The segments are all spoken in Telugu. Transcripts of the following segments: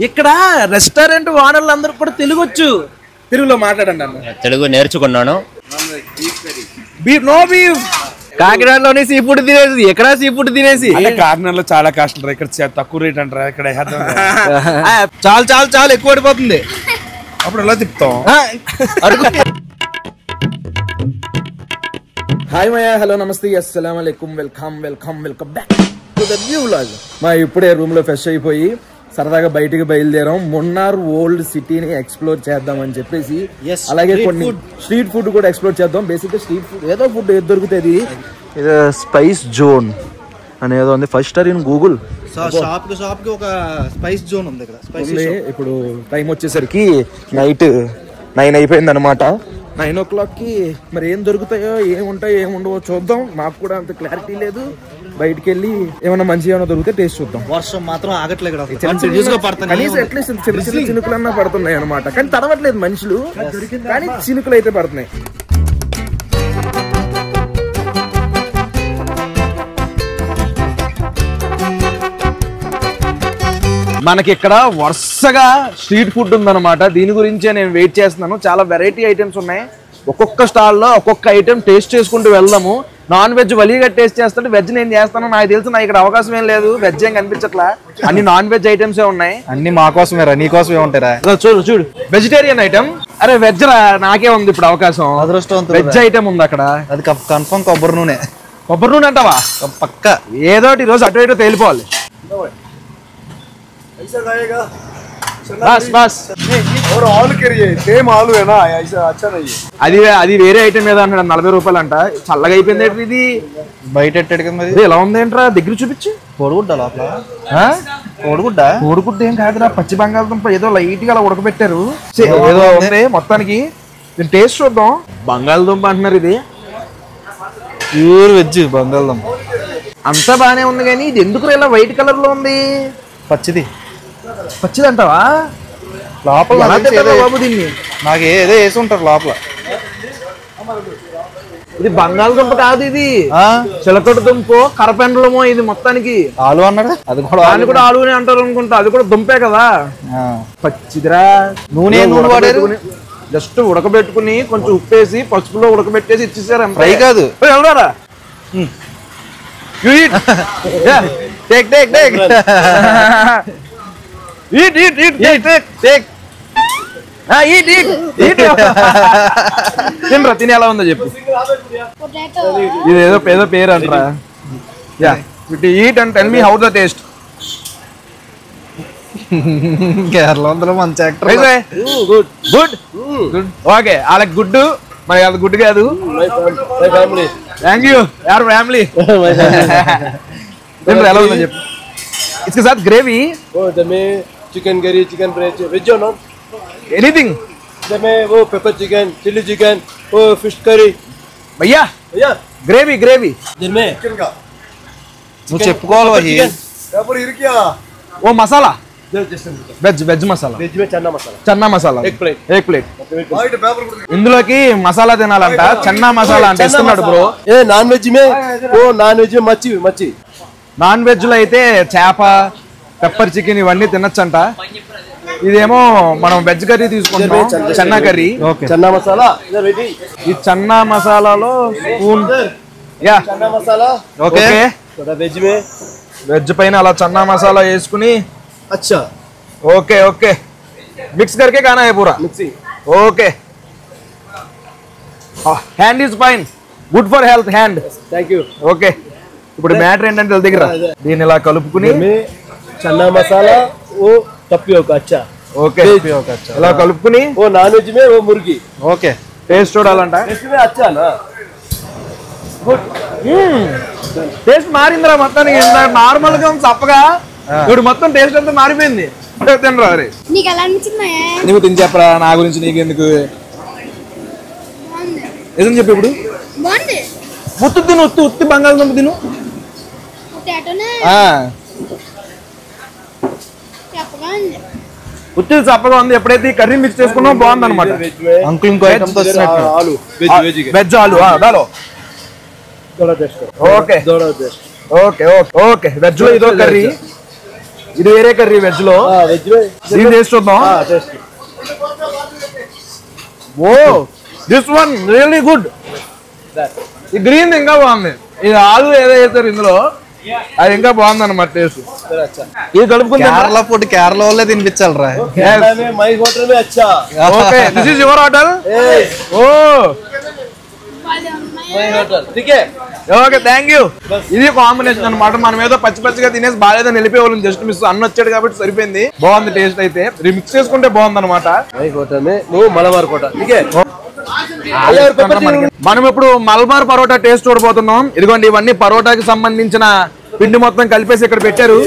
ఇక్కడ రెస్టారెంట్ ఓనర్లు అందరూ కూడా తెలుగొచ్చు. తెలుగులో మాట్లాడండి అన్న. తెలుగు నేర్చుకున్నాను. No beef. కాకినాడలోని సీ ఫుడ్ తినేసి ఎక్కడ సీ ఫుడ్ తినేసి కాకినాడలో చాలా కాస్ట్, ఇక్కడ తక్కువ రేట్ అంటారా, ఇక్కడ చాలు చాలు చాలు ఎక్కువ పడిపోతుంది. అప్పుడు ఎలా తిప్పుతాం? హాయ్ మయా, హలో, నమస్తే, అస్సలాము అలైకుం, welcome welcome welcome back to the new vlog. మా ఇప్పుడే రూమ్ లో ఫ్రెష్ అయిపోయి సరదాగా బయటికి బయలుదేరాం. మున్నార్ ఓల్డ్ సిటీని ఎక్స్ప్లోర్ చేద్దామని చెప్పేసి, అలాగే కొన్ని స్ట్రీట్ ఫుడ్ కూడా ఎక్స్ప్లోర్ చేద్దాం. బేసిక్ గా స్ట్రీట్ ఫుడ్ ఏదో ఫుడ్ ఏది దొరుకుతుంది. ఇది స్పైస్ జోన్ అనేదో ఉంది, 5 స్టార్ ఇన్ గూగుల్. షాప్ కి ఒక స్పైస్ జోన్ ఉంది ఇక్కడ. ఇప్పుడు టైం వచ్చేసరికి నైట్ 9 అయిపోయింది అనమాట. 9 o'clock కి మరి ఏం దొరుకుతాయో, ఏముంటాయో ఏముండవో చూద్దాం. మాకు కూడా అంత క్లారిటీ లేదు. బయటికి వెళ్ళి ఏమైనా మంచి ఏమైనా దొరికితే టేస్ట్ చూద్దాం. వర్షం మాత్రం ఆగట్లేదు, కనీసం అట్లీస్ట్ చిన్న చిన్న చినుకులన్నా పడుతున్నాయి అనమాట. కానీ తడవట్లేదు మనుషులు, కానీ చినుకులు అయితే పడుతున్నాయి. మనకి ఇక్కడ వరుసగా స్ట్రీట్ ఫుడ్ ఉందన్నమాట. దీని గురించే నేను వెయిట్ చేస్తున్నాను. చాలా వెరైటీ ఐటమ్స్ ఉన్నాయి. ఒక్కొక్క స్టాల్లో ఒక్కొక్క ఐటమ్ టేస్ట్ చేసుకుంటూ వెళ్దాము. నాన్ వెజ్ వలీగా టేస్ట్ చేస్తుంటే వెజ్ నేను చేస్తాను. నాకు తెలుసు నాకు ఇక్కడ అవకాశం ఏం లేదు, వెజ్ ఏం కనిపించట్లా. అన్ని నాన్ వెజ్ ఐటమ్స్ ఉన్నాయి. అన్ని మా కోసమే రా, నీ కోసమే ఉంటారా. చూడు చూడు, వెజిటేరియన్ ఐటమ్. అరే వెజ్ రా, నాకే ఉంది ఇప్పుడు అవకాశం. అదృష్టవంతుడు. వెజ్ ఐటమ్ ఉంది అక్కడ. అది కన్ఫర్మ్ కొబ్బరి నూనె. కొబ్బరి నూనె అంటావా? పక్క ఏదోటి ఈరోజు అటు ఇటు తేలిపోవాలి. అది వేరే ఐటమ్ ఏదో అంటాడు, 40 రూపాయలు అంట. చల్లగా అయిపోయింది ఇది. బయట ఎట్టాడు కదా మరి. ఎలా ఉంది ఏంట్రా, దగ్గర చూపించి. కోడిగుడ్డ లోపల. కోడిగుడ్డ ఏం కాదురా, పచ్చి బంగాళదుంప ఏదో లైట్ గా అలా ఉడకబెట్టారు. ఏదో ఉంది మొత్తానికి. దీని టేస్ట్ చూద్దాం. బంగాళదుంప అంటున్నారు, ఇది ప్యూర్ వెజ్ బంగాళదుంప. అంతా బానే ఉంది, కానీ ఇది ఎందుకు ఇలా వైట్ కలర్ లో ఉంది? పచ్చిది. పచ్చిది అంటావా? లోపల బాబు దీన్ని నాకు ఏదో వేసి ఉంటారు లోపల. ఇది బంగాళదుంప కాదు, ఇది చిలకడ దుంపో కరపెండలమో. ఇది మొత్తానికి ఆలు అన్నాడు. అది కూడా ఆలునే అంటారు అనుకుంటా. అది కూడా దుంపే కదా. పచ్చిదిరా. నూనె వాడారు. జస్ట్ ఉడకబెట్టుకుని కొంచెం ఉప్పేసి పసుపులో ఉడకబెట్టేసి ఇచ్చేసారు. ఫ్రై కాదు. వెళ్ళరా తినరా, తిని ఎలా ఉందో చెప్పు. ఇది ఏదో పేరు అంటారా. Eat and tell me how the taste. Kerala మంచి actor. Good good good. Okay, వాళ్ళకి గుడ్, మరి అది గుడ్ కాదు. Thank you your family. ఎలా ఉందో చెప్పు. इसके साथ gravy chicken curry, chicken veg हो नॉन एनीथिंग वो पेपर चिकन, चिल्ली चिकन, वो फिश करी. भैया भैया ग्रेवी ग्रेवी दिन में चिकन का నువ్వు చెప్పుకోవాలి. वो मसाला వెజ్ వెజ్ మసాలా. वेज में चना मसाला. చన్నా మసాలా एक प्लेट. ఇందులోకి మసాలా తినాలంట. చన్నా మసాలా అంటే ఇస్తున్నాడు బ్రో. ये नॉन वेज में वो नॉन वेज में मच्छी मच्छी. నాన్ వెజ్ లో అయితే చేప, పెప్పర్ చికెన్ ఇవన్నీ తినొచ్చంట. ఇదేమో మనం వెజ్ కర్రీ తీసుకుంటాం, చన్నా కర్రీ. చన్నా మసాలా. ఈ చన్నా మసాలాలో spoon. Yeah chana masala. Okay. Veg में వెజ్ పైన అలా చన్నా మసాలా వేసుకుని. अच्छा ఓకే ఓకే, మిక్స్ करके खाना है पूरा. मिक्सी. Okay. Hand is fine, good for health hand. Thank you. Okay, ఇప్పుడు మ్యాటర్ ఏంటంటే దగ్గర దీన్ని ఇలా కలుపుకుని చన్నా మసాలా ఓ టపియోకా. అచ్చా ఓకే, ఇలా కలుపుకుని ఓ నాన్ వెజ్ మే ఓ ముర్గి. ఓకే, టేస్ట్ చూడాలంట. అచ్చానా టేస్ట్ మారిందిరా మొత్తానికి. నార్మల్ గా చప్పగా, ఇప్పుడు మొత్తం టేస్ట్ అంతా మారిపోయింది. తినరా రే, నువ్వు తిని చెప్పరా, నా గురించి నీకెందుకు. ఏదని చెప్పి ఇప్పుడు ఉత్తు తిను, ఉత్తి బంగాళదుంప తిను. ఉత్తి చప్పగా ఉంది. ఎప్పుడైతే కర్రీ మిక్స్ చేసుకున్నావు బాగుంది అనమాట. అంకుల్ ఇంకో ఐటమ్ తో వెజ్ ఆలు దాలో. Okay, okay okay okay veg లో ఇదో కర్రీ, ఇది వేరే కర్రీ వెజ్ లో. దీని టేస్ట్ చూద్దాం. Oh this one really good. ఈ గ్రీన్ ఇంకా బాగుంది. ఇది ఆలు ఏదో వేస్తారు ఇందులో, అది ఇంకా బాగుంది అన్నమాట టేస్ట్. ఇది కలుపుకుంది కేరళ ఫుడ్ కేరళ వాళ్ళే తినిపించాలి రా. మై హోటల్ మే అచ్చా. Okay this is your hotel. ఓ మై హోటల్ ఠీకే. Okay thank you. ఇది కాంబినేషన్ అన్నమాట. మనం ఏదో పచ్చి పచ్చిగా తినేసి బాగాలేదని వెళ్ళిపోయేవాళ్ళం, జస్ట్ మిస్. అన్న వచ్చాడు కాబట్టి సరిపోయింది. బాగుంది టేస్ట్ అయితే. మిక్స్ చేసుకుంటే బాగుంది అనమాట. మై హోటల్ మే నువ్వు మలబార్ కోట ఠీకే. మనం ఇప్పుడు మల్బార్ పరోటా టేస్ట్ చూడబోతున్నాం. ఇదిగోండి ఇవన్నీ పరోటాకి సంబంధించిన పిండి మొత్తం కలిపేసి ఇక్కడ పెట్టారు.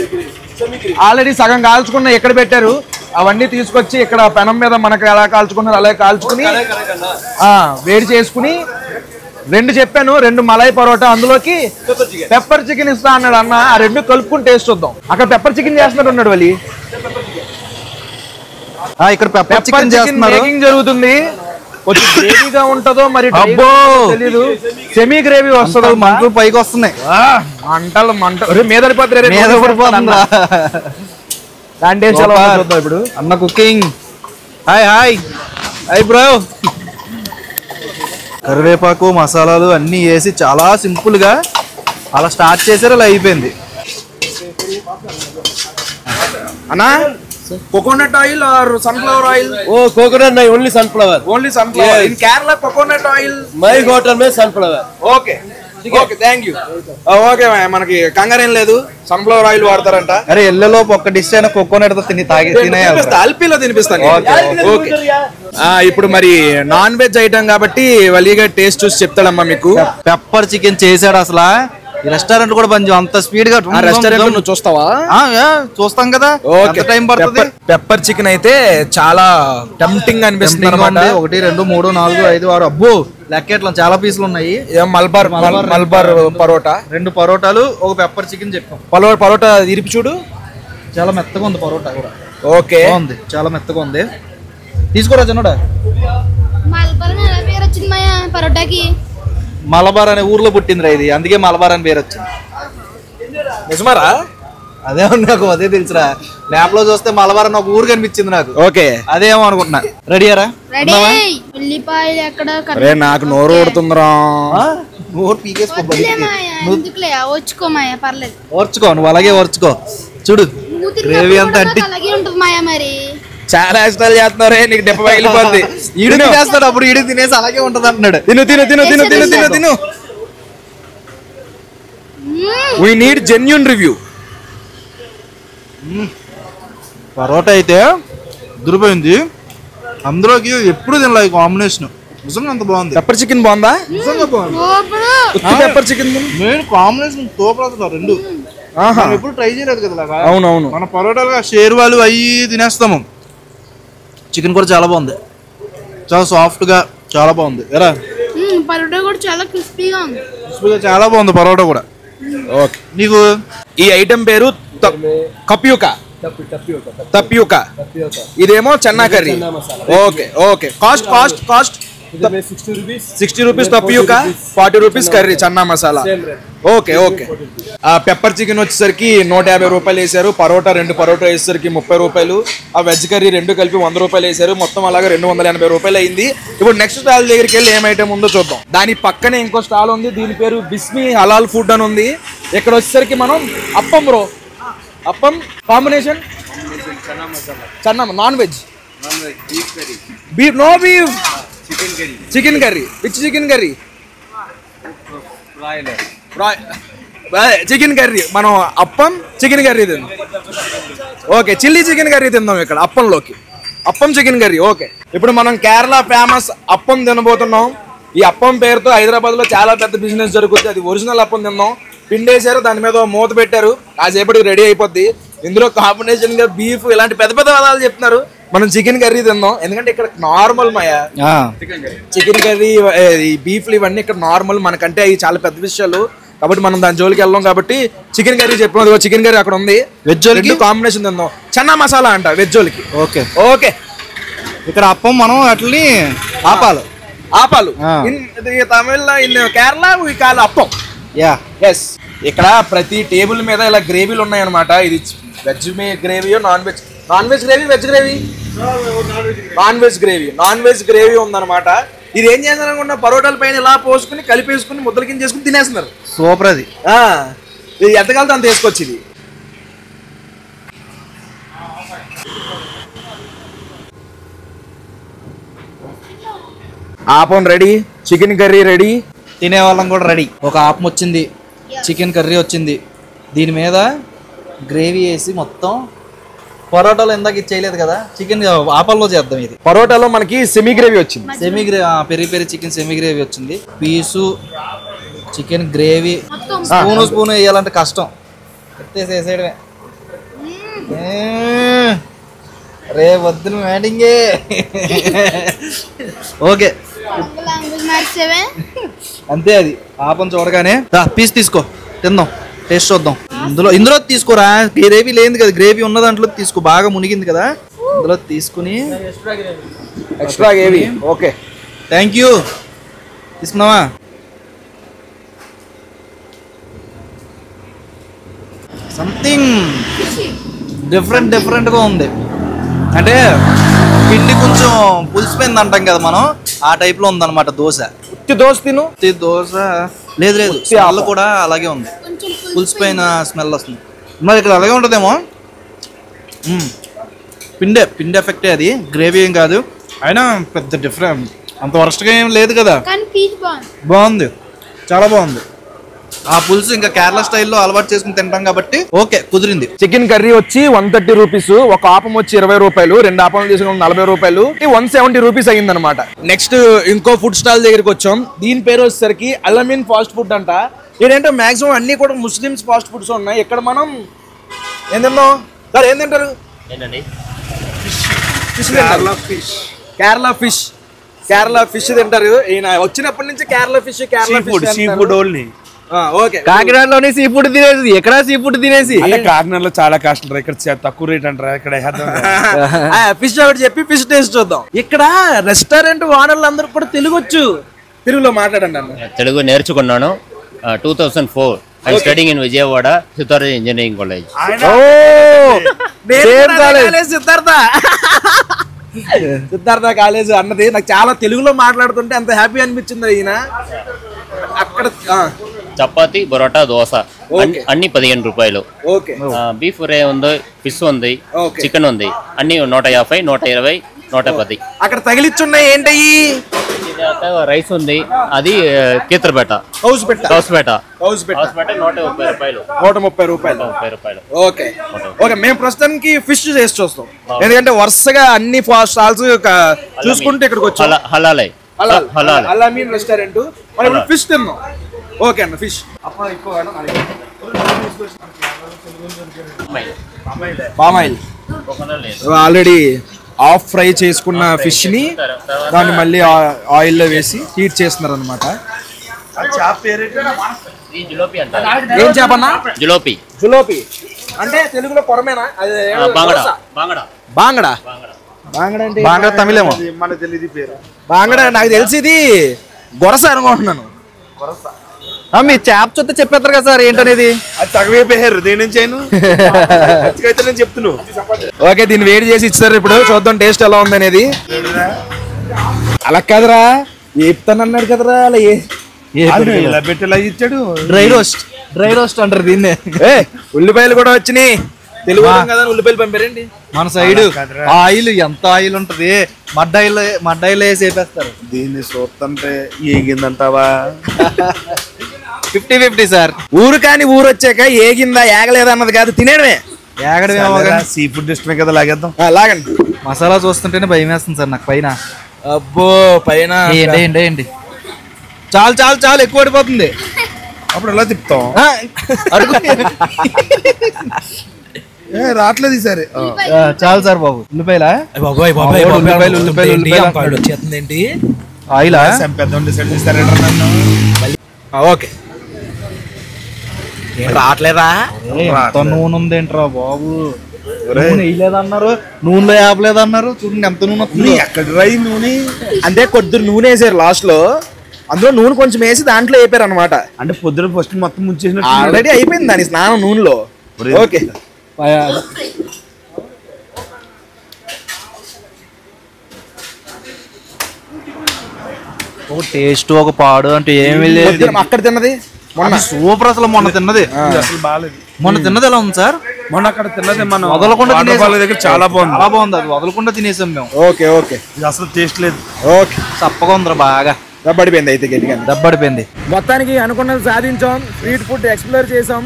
ఆల్రెడీ సగం కాల్చుకున్న ఇక్కడ పెట్టారు. అవన్నీ తీసుకొచ్చి ఇక్కడ పెనం మీద మనకు ఎలా కాల్చుకున్నారు అలాగే కాల్చుకుని వేడి చేసుకుని, 2 చెప్పాను, 2 మలై పరోటా, అందులోకి పెప్పర్ చికెన్ ఇస్తా అన్నాడు అన్న. ఆ 2 కలుపుకుని టేస్ట్ చూద్దాం. అక్కడ పెప్పర్ చికెన్ చేస్తున్నట్టు ఉన్నాడు వాళ్ళు. ఇక్కడ పెప్పర్ చికెన్ చేస్తున్నారు. మేకింగ్ జరుగుతుంది. కొంచెం గ్రేవీగా ఉంటుందో మరి తెలీదు. సెమీ గ్రేవీ వస్తుందో. మంటలు పైకి వస్తున్నాయి. మంటలు మీద దాని టేస్ట్ ఎలా చూద్దాం ఇప్పుడు. అన్న cooking. Hi hi hi bro. కరివేపాకు మసాలాలు అన్ని వేసి చాలా సింపుల్ గా అలా స్టార్ట్ చేశారు, అలా అయిపోయింది. అన్నా coconut oil or sunflower oil? Oh, coconut nahi, only sunflower. Only sunflower. In Kerala, coconut oil. My hotel mein sunflower. Okay. Okay thank you. Okay మనకి కంగారేం లేదు, సన్ఫ్లవర్ ఆయిల్ వాడతారంట. అరే ఎల్లలో ఒక డిష్ అయినా కోకోనట్ తో అల్పీలో తినిపిస్తాను. ఓకే ఇప్పుడు మరి నాన్ వెజ్ ఐటమ్ కాబట్టి వలీగా టేస్ట్ చూసి చెప్తాడమ్మా మీకు. పెప్పర్ చికెన్ చేశాడు అసలు. ఈ రెస్టారెంట్ కూడా పని అంత స్పీడ్ గా. రెస్టారెంట్ నువ్వు చూస్తావా? చూస్తాం కదా. టైం పడుతుంది. పెప్పర్ చికెన్ అయితే చాలా టెంప్టింగ్ అనిపిస్తుంది అనమాట. 1 2 3 4 5 6 అబ్బో లెక్కెట్లా చాలా పీసులు ఉన్నాయి. మల్బార్ పరోటా, 2 పరోటాలు, ఒక పెప్పర్ చికెన్ చెప్పాం. పరోటా ఇరిపి చూడు, చాలా మెత్తగా ఉంది పరోటా కూడా. ఓకే బాగుంది, చాలా మెత్తగా ఉంది. తీసుకోరా చిన్నడా. పరోటాకి మలబార్ అనే ఊర్లో పుట్టిందిరా ఇది, అందుకే మలబార్ అని పేరు వచ్చింది. నిజమారా? అదే నాకు అదే తెలుసురా. మ్యాప్ లో చూస్తే మలబార్ అని ఒక ఊరు కనిపించింది నాకు. ఓకే అదేమో అనుకుంటున్నా. రెడీయారా? ఉల్లిపాయలు ఎక్కడ? నాకు నోరు ఊడుతుందిరా. నోరు పీకేసుకో. ఓర్చుకో, నువ్వు అలాగే ఓర్చుకో. చూడు గ్రేవీ అంతా అలాగే ఉంటుంది మాయా. మరి చాలా ఇష్టాలు చేస్తున్నారే, నీకు దెబ్బ పగిలిపోద్ది. ఈడు చేస్తాడు, అప్పుడు ఈడు తినేసి అలాగే ఉంటది అంటున్నాడు. తిను తిను తిను తిను తిను తిను తిను. We need genuine review. Parotta అయితే దురిపోయింది. అందులోకి ఎప్పుడు తినలే ఈ కాంబినేషన్. నిజంగా అంత బాగుంది. పెప్పర్ చికెన్ బాగుందా? నిజంగా బాగుంది. పెప్పర్ చికెన్ మెయిన్ కాంబినేషన్ తోపడుతున్నారు 2. ఎప్పుడు ట్రై చేయలేదు కదా. అవునవును. మన పరోటాలుగా షేర్వాలు అవి తినేస్తాము. చికెన్ కూడా చాలా బాగుంది, చాలా సాఫ్ట్ గా చాలా బాగుంది. ఎరా పరోటా కూడా చాలా క్రిస్పీగా ఉంది. క్రిస్పీగా చాలా బాగుంది పరోటా కూడా. ఓకే నీకు ఈ ఐటమ్ పేరు కప్యూకా. తప్యూకా. ఇదేమో chana curry. Okay okay. Cost cost cost 60 rupees tapioca, 40 rupees curry chana masala. Okay okay. Pepper chicken వచ్చేసరికి 150 రూపాయలు వేసారు. పరోటా 2 పరోటా వేసేసరికి 30 రూపాయలు. ఆ వెజ్ కర్రీ 2 కలిపి 100 రూపాయలు వేసారు. మొత్తం అలాగా 280 రూపాయలు అయింది. ఇప్పుడు నెక్స్ట్ స్టాల్ దగ్గరికి వెళ్ళి ఏం ఐటమ్ ఉందో చూద్దాం. దాని పక్కనే ఇంకో స్టాల్ ఉంది, దీని పేరు బిస్మీ హలాల్ ఫుడ్ అని ఉంది. ఇక్కడ వచ్చేసరికి మనం appam bro, appam combination chana non veg, beef no beef, chicken curry. Which chicken curry? Chicken curry. మనం అప్పం చికెన్ కర్రీ తిందాం. ఓకే చిల్లీ చికెన్ కర్రీ తిందాం ఇక్కడ అప్పంలోకి. Appam chicken curry. ఓకే ఇప్పుడు మనం కేరళ ఫేమస్ అప్పం తినబోతున్నాం. ఈ అప్పం పేరుతో హైదరాబాద్ లో చాలా పెద్ద బిజినెస్ జరుగుతుంది. అది ఒరిజినల్ అప్పం తిన్నాం. పిండేశారు, దాని మీద మూత పెట్టారు, కాసేపటికి రెడీ అయిపోద్ది. ఇందులో కాంబినేషన్ గా బీఫ్ ఇలాంటి పెద్ద పెద్ద పదాలు చెప్తున్నారు. మనం చికెన్ కర్రీ తిందాం, ఎందుకంటే ఇక్కడ నార్మల్ మాయా చికెన్ కర్రీ, బీఫ్లు ఇవన్నీ ఇక్కడ నార్మల్. మనకంటే అవి చాలా పెద్ద విషయాలు కాబట్టి మనం దాని జోలికి వెళ్ళాం. కాబట్టి చికెన్ కర్రీ చెప్పినది. చికెన్ కర్రీ అక్కడ ఉంది. వెజ్ జోలికి కాంబినేషన్ తిందాం. చన్నా మసాలా అంట వెజ్ జోలికి. Okay okay. ఇక్కడ అప్పం మనం అట్లని ఆపాలు ఆపాలు. In Tamil in Kerala we call appam. Yeah. Yes. ఇక్కడ ప్రతి టేబుల్ మీద ఇలా గ్రేవీలు ఉన్నాయన్నమాట. ఇది వెజ్ గ్రేవీయో non veg gravy veg gravy non veg gravy ఉందన్నమాట. ఇది ఏం చేస్తారు అనుకున్నా, పరోటాల పైన ఇలా పోసుకుని కలిపేసుకుని ముద్దల కింద చేసుకుని తినేస్తున్నారు. సూపర్ అది. ఇది ఎంతకాలతో అంత వేసుకొచ్చి ఇది. ఆపం రెడీ, చికెన్ కర్రీ రెడీ, తినే వాళ్ళం కూడా రెడీ. ఒక ఆపం వచ్చింది, చికెన్ కర్రీ వచ్చింది, దీని మీద గ్రేవీ వేసి మొత్తం. పరోటాలో ఇందాక ఇది చేయలేదు కదా, చికెన్ ఆపల్లో చేద్దాం. ఇది పరోటాలో మనకి సెమీ గ్రేవీ వచ్చింది. Semi gravy, peri peri chicken semi gravy వచ్చింది. పీసు చికెన్ గ్రేవీ స్పూన్ వేయాలంటే కష్టం, ఎత్తేసేసేయడమే. రే వద్దు మ్యాటింగే. ఓకే అంతే. అది ఆపం చూడగానే పీస్ తీసుకో, తిందాం, టేస్ట్ చూద్దాం. ఇందులో తీసుకోరా, గ్రేవీ లేదు కదా, గ్రేవీ ఉన్న దాంట్లో తీసుకో, బాగా మునిగింది కదా, ఇందులో తీసుకుని extra gravy. Okay thank you. తీసుకున్నావా? సంథింగ్ డిఫరెంట్గా ఉంది. అంటే పిండి కొంచెం పులిసిపోయింది అంటాం కదా మనం, ఆ టైప్లో ఉందన్నమాట దోశ. దోశ తిను. దోశ లేదు స్మెల్ కూడా అలాగే ఉంది, పులిసిపోయిన స్మెల్ వస్తుంది. మరి ఇక్కడ అలాగే ఉంటుందేమో. పిండి ఎఫెక్టే అది, గ్రేవీ ఏం కాదు. అయినా పెద్ద డిఫరెంట్ అంత వరస్ట్గా ఏం లేదు కదా, బాగుంది, చాలా బాగుంది. ఆ పులుసు ఇంకా కేరళ స్టైల్లో అలవాటు చేసుకుని తింటాం కాబట్టి ఓకే, కుదిరింది. చికెన్ కర్రీ వచ్చి 130 రూపీస్, ఒక ఆపం వచ్చి 20 రూపాయలు, 2 ఆపం తీసుకుని 40 రూపాయలు, 170 రూపీస్ అయ్యింది అనమాట. నెక్స్ట్ ఇంకో ఫుడ్ స్టాల్ దగ్గరికి వచ్చాం. దీని పేరు వచ్చేసరికి అలమీన్ ఫాస్ట్ ఫుడ్ అంట. ఏంటంటే మాక్సిమం అన్ని కూడా ముస్లిమ్స్ ఫాస్ట్ ఫుడ్స్ ఉన్నాయి. ఇక్కడ మనం ఏం తిన్నాం సార్? ఏం తింటారు? కేరళ ఫిష్ తింటారు. ఈయన వచ్చినప్పటి నుంచి Kerala fish sea food only. కాకినాడలోని సీ ఫుడ్ తినేసి, ఎక్కడ సీ ఫుడ్ తినేసి. కాకినాడలో చాలా కాస్ట్ అంటారు, ఇక్కడ తక్కువ రేట్ అంటారు. ఇక్కడ ఫిష్ ఒకటి చెప్పి ఫిష్ టేస్ట్ చూద్దాం. ఇక్కడ రెస్టారెంట్ ఓనర్లు అందరూ కూడా తెలుగులో మాట్లాడండి అన్న. తెలుగు నేర్చుకున్నాను. 2004 I'm studying in Vijayawada Siddhartha Engineering College. Siddhartha college అన్నది నాకు చాలా తెలుగులో మాట్లాడుతుంటే అంత హ్యాపీ అనిపించింది. ఈయన అక్కడ చపాతి, బొరోటా, దోశ అన్ని 15 రూపాయలు. బీఫ్ ఫ్రై ఉంది, ఫిష్ ఉంది, చికెన్ ఉంది, అన్ని 150, 120, 110. అక్కడ తగిలిచ్చున్నాయి ఏంటయ్యి? రైస్ ఉంది, అది కీతరపేట హౌస్పేట 130 రూపాయలు. ఓకే మేము ప్రస్తుతానికి ఫిష్ చేసి చూస్తాం, ఎందుకంటే వరుసగా అన్ని స్టాల్స్ చూసుకుంటే ఇక్కడికి వచ్చాం. అలమీన్ రెస్టారెంట్, మనం ఫిష్ తిన్నాం. ఓకే అన్న, fish palm oil already of fry చేసుకున్న ఫిష్ ని దాన్ని మళ్ళీ ఆయిల్లో వేసి హీట్ చేస్తున్నారు అనమాట. ఏం చేపన్నా? జులోపి అంటే తెలుగులో కొరమేనా? బాంగడా బాగా తమిళేమో. బాంగడా నాకు తెలిసి ఇది గొరస అనుకుంటున్నాను. మీ చేప చూస్తే చెప్పేస్తారు కదా సార్ ఏంటనేది. అది తగవేపారు, దేని నుంచి అయినా చెప్తున్నావు. ఓకే, దీన్ని వేడి చేసి ఇచ్చారు. ఇప్పుడు చూద్దాం టేస్ట్ ఎలా ఉంది అనేది. అలా కాదురా, ఏపుతానన్నాడు కదరా, అలా ఇలా పెట్టేలా ఇచ్చాడు. డ్రై రోస్ట్ అంటారు దీన్నే. ఉల్లిపాయలు కూడా వచ్చినాయి. తెలుగు కదా, ఉల్లిపాయలు పంపారండి. మన సైడ్ ఆయిల్ ఎంత ఆయిల్ ఉంటది, మడ్డాయిల్ వేసి వేపేస్తారు. దీన్ని చూస్తుంటే ఏగిందంటావా? 50-50 సార్. ఊరు కాని ఊరు వచ్చాక ఏగిందా ఏగలేదా అన్నది కాదు, తినేయడమే. సీ ఫుడ్ ఇష్టమే కదా, లాగేద్దాం. లాగండి. మసాలా చూస్తుంటేనే భయం వేస్తుంది సార్ నాకు పైన. అబ్బో పైన ఏంటి చాలు ఎక్కువ పడిపోతుంది. అప్పుడు ఎలా తిప్పుతాం? రావట్లేదు ఈసారి. చాలు సార్ బాబు. ఉల్లిపాయలా? ఏంటి ఆయిలా? ఓకే, రావట్లేదా? నూనె ఉందేంట్రా బాబు? వేయలేదన్నారు, నూనెలో వేపలేదన్నారు. చూడండి ఎంత నూనె వస్తుంది. ఎక్కడ రై నూనె అంటే కొద్ది నూనె వేసారు లాస్ట్ లో. అందులో నూనె కొంచెం వేసి దాంట్లో వేపారు అనమాట. అంటే పొద్దున ఫస్ట్ మొత్తం ముంచేసిన ఆల్రెడీ అయిపోయింది దాని స్నానం నూనెలో. ఓకే ఒక టేస్ట్ ఒక పాడు అంటే ఏమీ లేదు. అక్కడ తిన్నది మొన్న సూపర్. అసలు మొన్న తిన్నది అసలు బాగాలేదు. మొన్న తిన్నది ఎలా ఉంది సార్? మొన్న అక్కడ తిన్నది మనం వదలకుండా దగ్గర చాలా బాగుంది. చాలా బాగుంది. అది వదలకుండా తినేసాం మేము. ఓకే ఓకే ఇది అసలు టేస్ట్ లేదు. ఓకే చప్పగా ఉందిరా బాగా. దబ్బడిపోయింది అయితే గట్టిగా దబ్బడిపోయింది. మొత్తానికి అనుకున్నది సాధించాం. స్ట్రీట్ ఫుడ్ ఎక్స్ప్లోర్ చేసాం.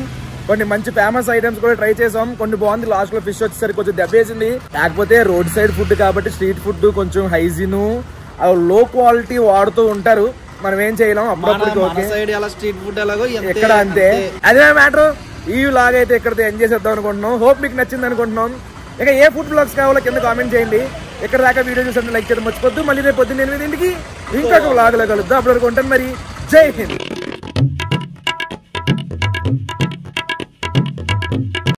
కొన్ని మంచి ఫేమస్ ఐటమ్స్ కూడా ట్రై చేసాం. కొన్ని బాగుంది. లాస్ట్ లో ఫిష్ వచ్చేసరికి కొంచెం దెబ్బేసింది. కాకపోతే రోడ్ సైడ్ ఫుడ్ కాబట్టి స్ట్రీట్ ఫుడ్ కొంచెం హైజీన్ లో క్వాలిటీ వాడుతూ ఉంటారు. మనం ఏం చేయలేం. అప్పుడప్పుడు స్ట్రీట్ ఫుడ్ ఎలాగో ఎక్కడ అంతే. అదే మ్యాటర్. ఈ వ్లాగ్ అయితే ఇక్కడితో ఎంజాయ్ చేద్దాం అనుకుంటున్నాం. హోప్ మీకు నచ్చింది అనుకుంటున్నాం. ఇక ఏ ఫుడ్ వ్లాగ్స్ కావాలో కింద కామెంట్ చేయండి. ఇక్కడ దాకా వీడియో చూసి లైక్ చేయడం మర్చిపోద్దు. మళ్ళీ రేపు పొద్దున్న 8 ఇంకొక వ్లాగ్ లో కలుద్దాం. అప్పుడు ఉంటాను మరి. జై హింద్.